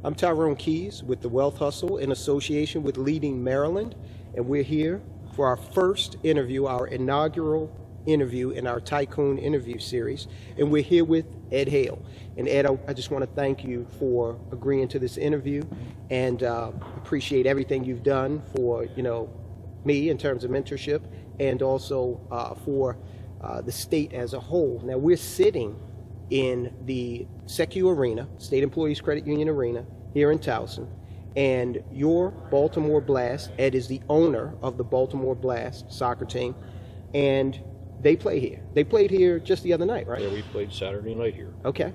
I'm Tyrone Keys with the Wealth Hustle in association with Leading Maryland, and we're here for our first interview, our inaugural interview in our Tycoon interview series, and we're here with Ed Hale. And Ed, I just want to thank you for agreeing to this interview, and appreciate everything you've done for me in terms of mentorship, and also for the state as a whole. Now we're sitting in the SECU Arena, State Employees Credit Union Arena, here in Towson, and your Baltimore Blast, Ed is the owner of the Baltimore Blast soccer team, and they play here. They played here just the other night, right? Yeah, we played Saturday night here. Okay.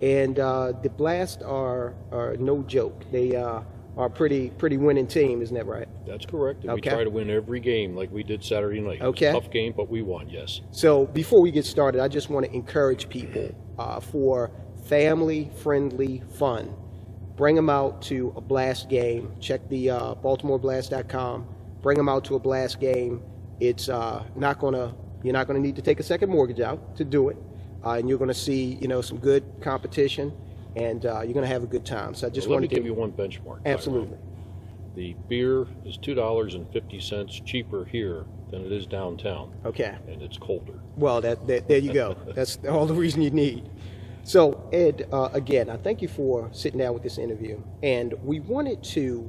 And the Blast are no joke. They are a pretty winning team, isn't that right? That's correct. And Okay. we try to win every game like we did Saturday night. Okay. It was a tough game, but we won, yes. So before we get started, I just want to encourage people for family-friendly fun. Bring them out to a Blast game. Check the BaltimoreBlast.com. Bring them out to a Blast game. It's you're not gonna need to take a second mortgage out to do it, and you're gonna see some good competition, and you're gonna have a good time. So I just Well, want let to me give you one benchmark. absolutely. Tyrone. The beer is $2.50 cheaper here than it is downtown, Okay. and it's colder. Well, there you go. That's all the reason you need. So, Ed, again, I thank you for sitting down with this interview. And we wanted to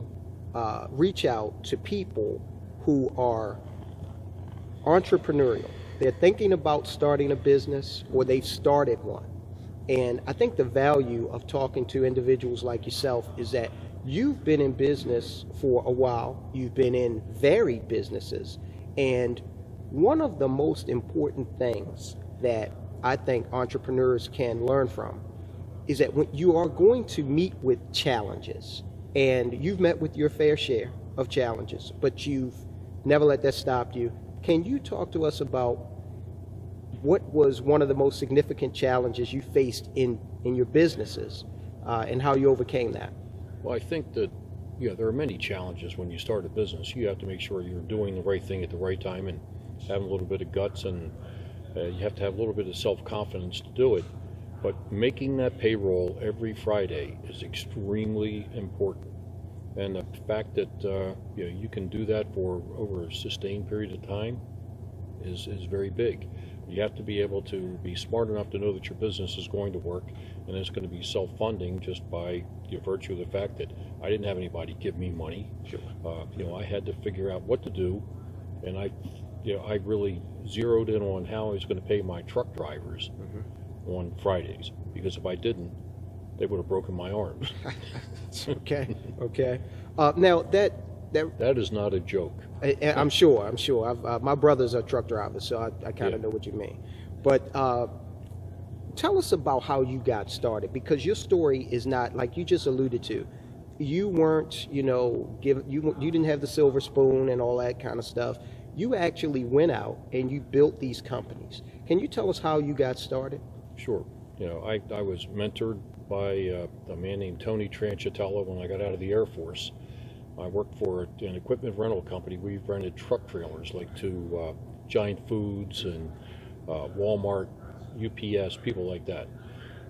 reach out to people who are entrepreneurial. They're thinking about starting a business, or they've started one. And I think the value of talking to individuals like yourself is that you've been in business for a while. You've been in varied businesses. And one of the most important things that I think entrepreneurs can learn from is that when you are going to meet with challenges, and you've met with your fair share of challenges, but you've never let that stop you. Can you talk to us about what was one of the most significant challenges you faced in your businesses, and how you overcame that? Well, I think that there are many challenges when you start a business. You have to make sure you're doing the right thing at the right time and having a little bit of guts, and you have to have a little bit of self-confidence to do it. But making that payroll every Friday is extremely important. And the fact that you can do that for over a sustained period of time is very big. You have to be able to be smart enough to know that your business is going to work, and it's going to be self-funding just by virtue of the fact that I didn't have anybody give me money. Sure. I had to figure out what to do, and I really zeroed in on how I was going to pay my truck drivers on Fridays, because if I didn't, they would have broken my arms. Okay. Now That is not a joke. I'm sure. My brothers are truck drivers, so I kind of know what you mean. But tell us about how you got started, because your story is not like you just alluded to. You weren't, you didn't have the silver spoon and all that kind of stuff. You actually went out and you built these companies. Can you tell us how you got started? Sure. I was mentored by a man named Tony Tranchatella when I got out of the Air Force. I worked for an equipment rental company. We rented truck trailers like to Giant Foods and Walmart, UPS, people like that.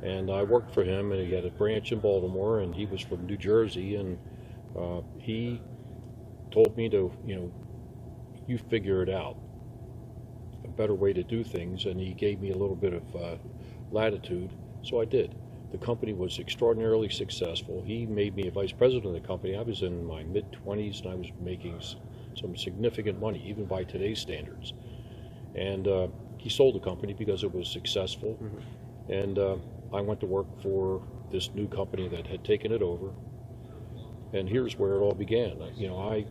And I worked for him, and he had a branch in Baltimore, and he was from New Jersey, and he told me to, you figure it out, a better way to do things, and he gave me a little bit of latitude, so I did. The company was extraordinarily successful. He made me a vice president of the company. I was in my mid-20s, and I was making some significant money, even by today's standards. And he sold the company because it was successful. And I went to work for this new company that had taken it over. And here's where it all began. I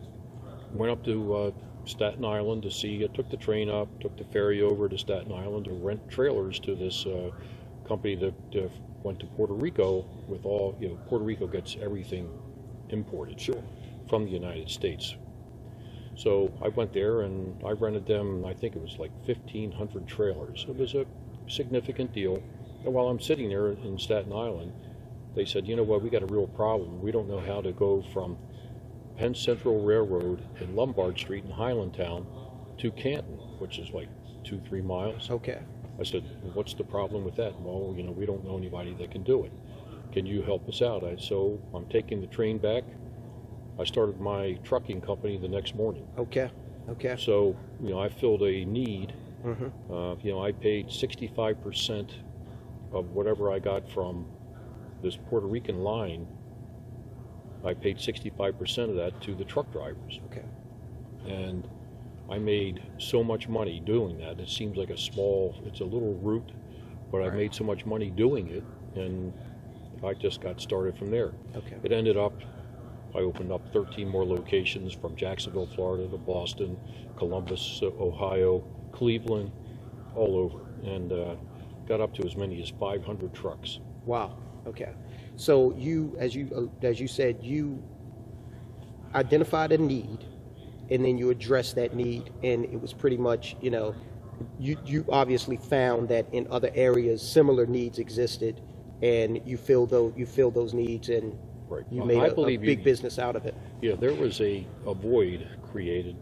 went up to Staten Island to see. I took the train up, took the ferry over to Staten Island to rent trailers to this company that went to Puerto Rico with all, Puerto Rico gets everything imported from the United States. So I went there and I rented them, I think it was like 1,500 trailers. It was a significant deal. And while I'm sitting there in Staten Island, they said, you know what, we got a real problem. We don't know how to go from Penn Central Railroad in Lombard Street in Highlandtown to Canton, which is like 2-3 miles. Okay. I said, what's the problem with that? Well, we don't know anybody that can do it. can you help us out? So I'm taking the train back. I started my trucking company the next morning. Okay. Okay. So, I filled a need. Mm-hmm. I paid 65% of whatever I got from this Puerto Rican line. I paid 65% of that to the truck drivers. Okay. And I made so much money doing that. It seems like it's a little route, but I made so much money doing it, and I just got started from there. Okay. It ended up, I opened up 13 more locations from Jacksonville, Florida to Boston, Columbus, Ohio, Cleveland, all over, and got up to as many as 500 trucks. Wow. Okay. So you, as you said, you identified a need, and then you addressed that need, and it was pretty much, you obviously found that in other areas similar needs existed, and you filled those needs, and you made a big business out of it. Yeah, there was a void created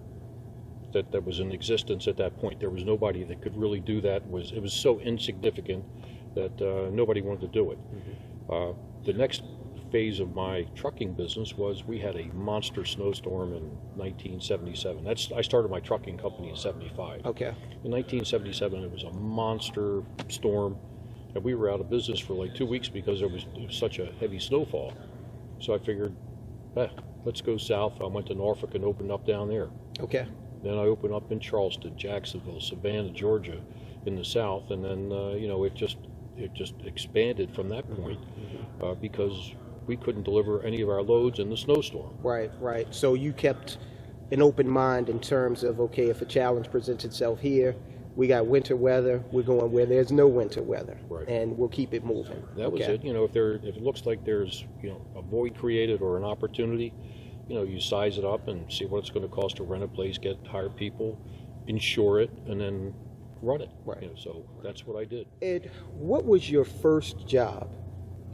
that was in existence at that point. There was nobody that could really do that. It was so insignificant that nobody wanted to do it. Mm-hmm. The next phase of my trucking business was we had a monster snowstorm in 1977. I started my trucking company in 75. Okay. In 1977, it was a monster storm, and we were out of business for like 2 weeks because there was such a heavy snowfall. So I figured, let's go south. I went to Norfolk and opened up down there. Okay. Then I opened up in Charleston, Jacksonville, Savannah, Georgia, in the south, and then it just expanded from that point because we couldn't deliver any of our loads in the snowstorm. Right, right. So you kept an open mind in terms of, okay, if a challenge presents itself here, we got winter weather, we're going where there's no winter weather, right, and we'll keep it moving. That was it. If it looks like there's a void created or an opportunity, you size it up and see what it's going to cost to rent a place, hire people, insure it, and then run it. Right. So that's what I did. Ed, what was your first job,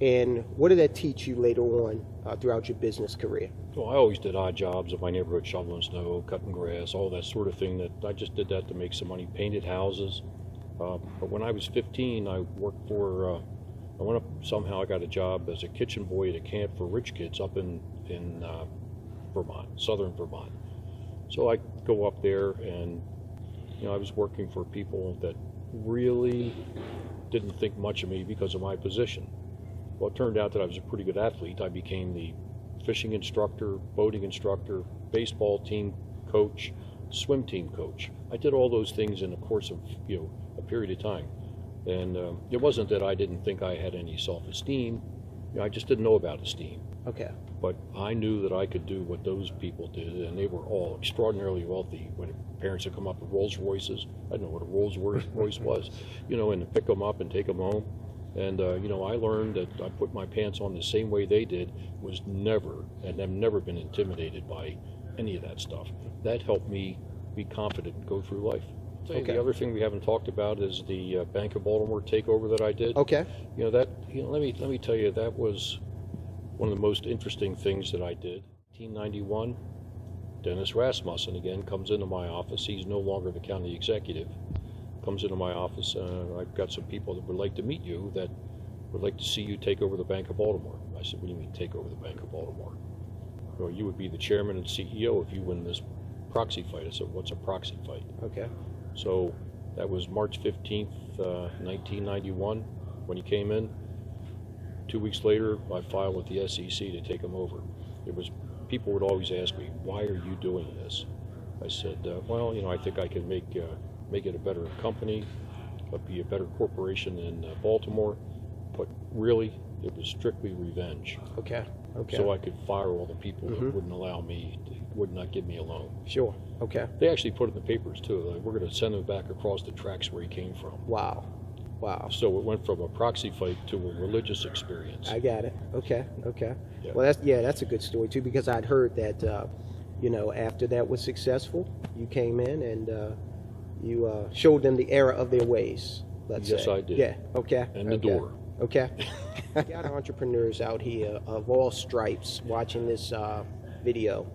and what did that teach you later on throughout your business career? Well, I always did odd jobs in my neighborhood, shoveling snow, cutting grass, all that sort of thing. That I just did that to make some money. Painted houses. But when I was 15, I worked for. I went up somehow. I got a job as a kitchen boy at a camp for rich kids up in Vermont, southern Vermont. So I go up there, and I was working for people that really didn't think much of me because of my position. Well, it turned out that I was a pretty good athlete. I became the fishing instructor, boating instructor, baseball team coach, swim team coach. I did all those things in the course of a period of time. And it wasn't that I didn't think I had any self-esteem. I just didn't know about esteem. Okay. But I knew that I could do what those people did, and they were all extraordinarily wealthy. When parents would come up with Rolls Royces, I didn't know what a Rolls Royce was, and to pick them up and take them home. And, I learned that I put my pants on the same way they did, was never, and I've never been intimidated by any of that stuff. That helped me be confident and go through life. Okay. The other thing we haven't talked about is the Bank of Baltimore takeover that I did. Okay. Let me tell you, that was one of the most interesting things that I did. 1991, Dennis Rasmussen again comes into my office. He's no longer the county executive. Comes into my office, I've got some people that would like to meet you, that would like to see you take over the Bank of Baltimore. I said, what do you mean take over the Bank of Baltimore? Well, you would be the chairman and CEO if you win this proxy fight. I said, what's a proxy fight? Okay. So that was March 15th, 1991, when he came in. 2 weeks later, I filed with the SEC to take him over. People would always ask me, why are you doing this? I said, I think I can make it a better company, be a better corporation in Baltimore. But really, it was strictly revenge. Okay. Okay. So I could fire all the people that wouldn't allow me, would not give me a loan. Sure. Okay. They actually put it in the papers too. Like, we're going to send him back across the tracks where he came from. Wow. Wow. So it went from a proxy fight to a religious experience. I got it. Okay. Okay. Yeah. Well, that's a good story too, because I'd heard that after that was successful, you came in and you showed them the error of their ways. Let's say. Yes, I did. Yeah. Okay. And the door. Okay. Got entrepreneurs out here of all stripes watching this video,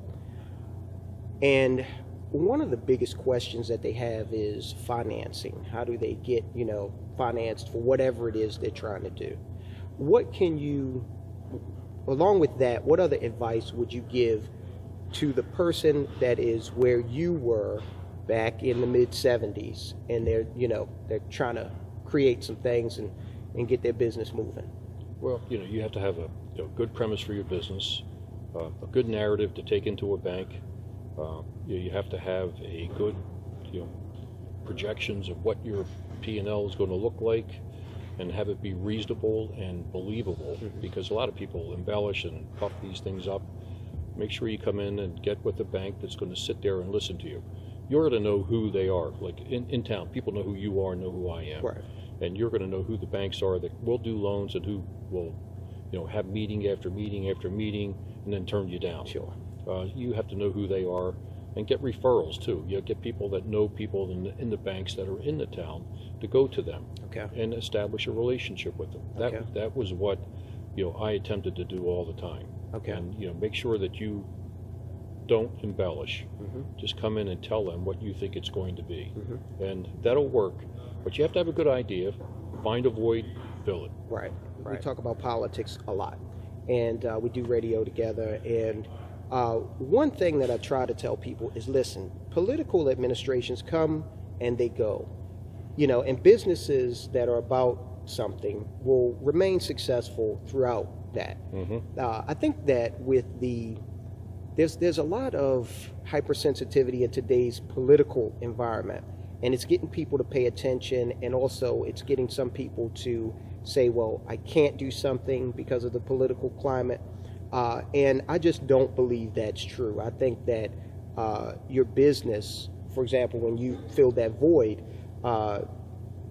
and one of the biggest questions that they have is financing. How do they get financed for whatever it is they're trying to do? what can you, along with that, what other advice would you give to the person that is where you were back in the mid 70s, and they're trying to create some things and get their business moving? Well, you have to have a good premise for your business, a good narrative to take into a bank. You have to have a good, projections of what your P&L is going to look like, and have it be reasonable and believable, because a lot of people embellish and puff these things up. Make sure you come in and get with a bank that's going to sit there and listen to you. You're going to know who they are. Like in town, people know who you are and know who I am. Right. And you're going to know who the banks are that will do loans and who will, have meeting after meeting after meeting and then turn you down. Sure. You have to know who they are, and get referrals too. Get people that know people in the banks that are in the town to go to them. Okay. And establish a relationship with them. That was what I attempted to do all the time. Okay. And make sure that you don't embellish. Just come in and tell them what you think it's going to be, and that'll work. But you have to have a good idea. Find a void, fill it. Right. We talk about politics a lot, and we do radio together. And one thing that I try to tell people is, listen, political administrations come and they go, and businesses that are about something will remain successful throughout that. I think that with there's a lot of hypersensitivity in today's political environment, and it's getting people to pay attention, and also it's getting some people to say, well, I can't do something because of the political climate, and I just don't believe that's true. I think that your business, for example, when you filled that void,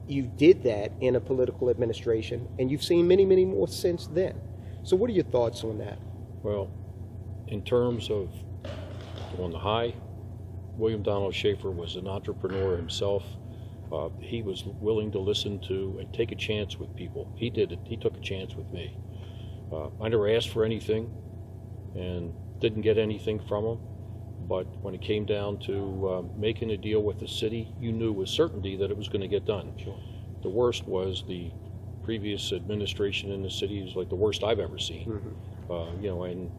you did that in a political administration, and you've seen many, many more since then. So what are your thoughts on that? Well, in terms of on the high, William Donald Schaefer was an entrepreneur himself. He was willing to listen to and take a chance with people. He did it. He took a chance with me. I never asked for anything and didn't get anything from him. But when it came down to making a deal with the city, you knew with certainty that it was going to get done. Sure. The worst was the previous administration in the city. Is like the worst I've ever seen. And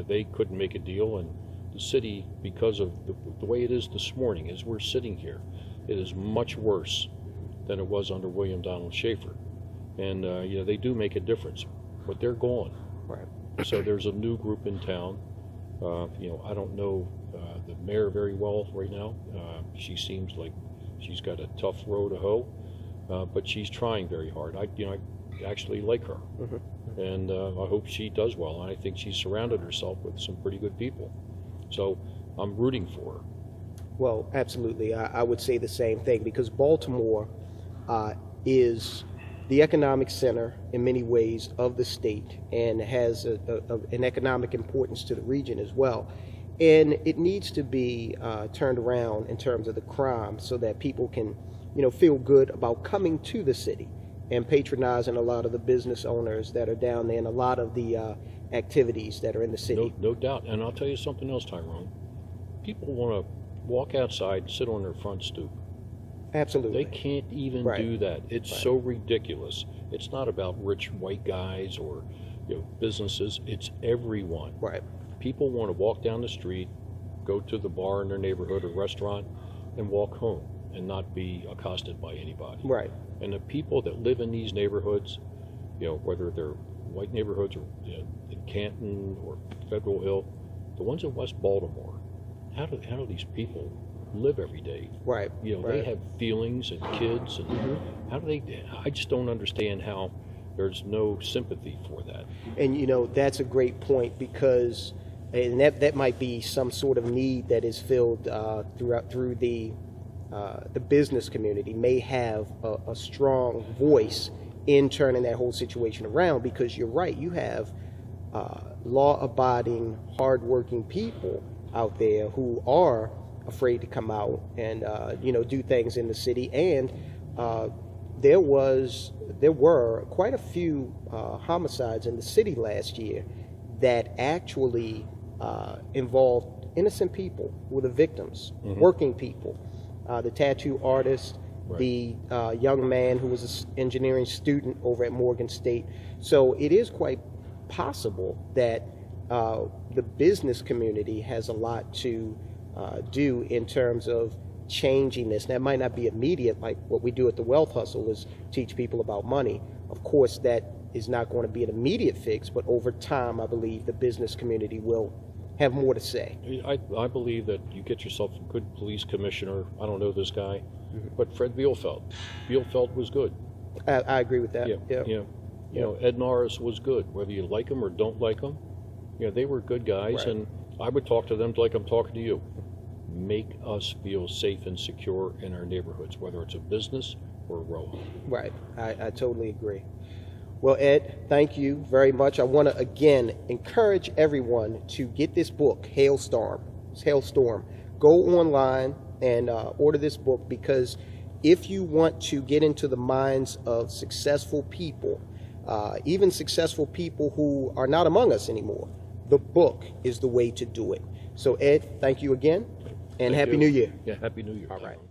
they couldn't make a deal, and the city, because of the way it is this morning, as we're sitting here, it is much worse than it was under William Donald Schaefer. And they do make a difference, but they're gone. Right. So there's a new group in town. I don't know the mayor very well right now. She seems like she's got a tough row to hoe, but she's trying very hard. I actually like her, and I hope she does well. And I think she's surrounded herself with some pretty good people. So I'm rooting for her. Well, absolutely. I would say the same thing, because Baltimore is the economic center in many ways of the state, and has an economic importance to the region as well. And it needs to be turned around in terms of the crime, so that people can, feel good about coming to the city and patronizing a lot of the business owners that are down there, and a lot of the activities that are in the city. No doubt. And I'll tell you something else, Tyrone. People want to walk outside, sit on their front stoop. Absolutely. They can't even do that. It's so ridiculous. It's not about rich white guys or businesses. It's everyone. Right. People want to walk down the street, go to the bar in their neighborhood or restaurant, and walk home and not be accosted by anybody. Right. And the people that live in these neighborhoods, whether they're white neighborhoods or in Canton or Federal Hill, the ones in West Baltimore, how do these people live every day? Right. They have feelings and kids, and how do they? I just don't understand how there's no sympathy for that. And that's a great point, because and that might be some sort of need that is filled through the business community may have a strong voice in turning that whole situation around, because you're right, you have law-abiding, hard-working people out there who are afraid to come out and do things in the city. And there were quite a few homicides in the city last year that actually involved innocent people who were the victims, working people. The tattoo artist the young man who was an engineering student over at Morgan State. So it is quite possible that the business community has a lot to do in terms of changing this. Now, it might not be immediate, like what we do at the Wealth Hustle is teach people about money. Of course, that is not going to be an immediate fix, but over time, I believe the business community will have more to say. I believe that you get yourself a good police commissioner. I don't know this guy, but Fred Bielfeld. Bielfeld was good. I agree with that. Yeah. You know, Ed Norris was good. Whether you like him or don't like him, you know, they were good guys, Right. and I would talk to them like I'm talking to you. Make us feel safe and secure in our neighborhoods, whether it's a business or a row home. Right. I totally agree. Well, Ed, thank you very much. I want to again encourage everyone to get this book, Hailstorm. Go online and order this book, because if you want to get into the minds of successful people, even successful people who are not among us anymore, the book is the way to do it. So, Ed, thank you again, and Thank Happy you. New Year. Yeah, Happy New Year. All right. Tyrone.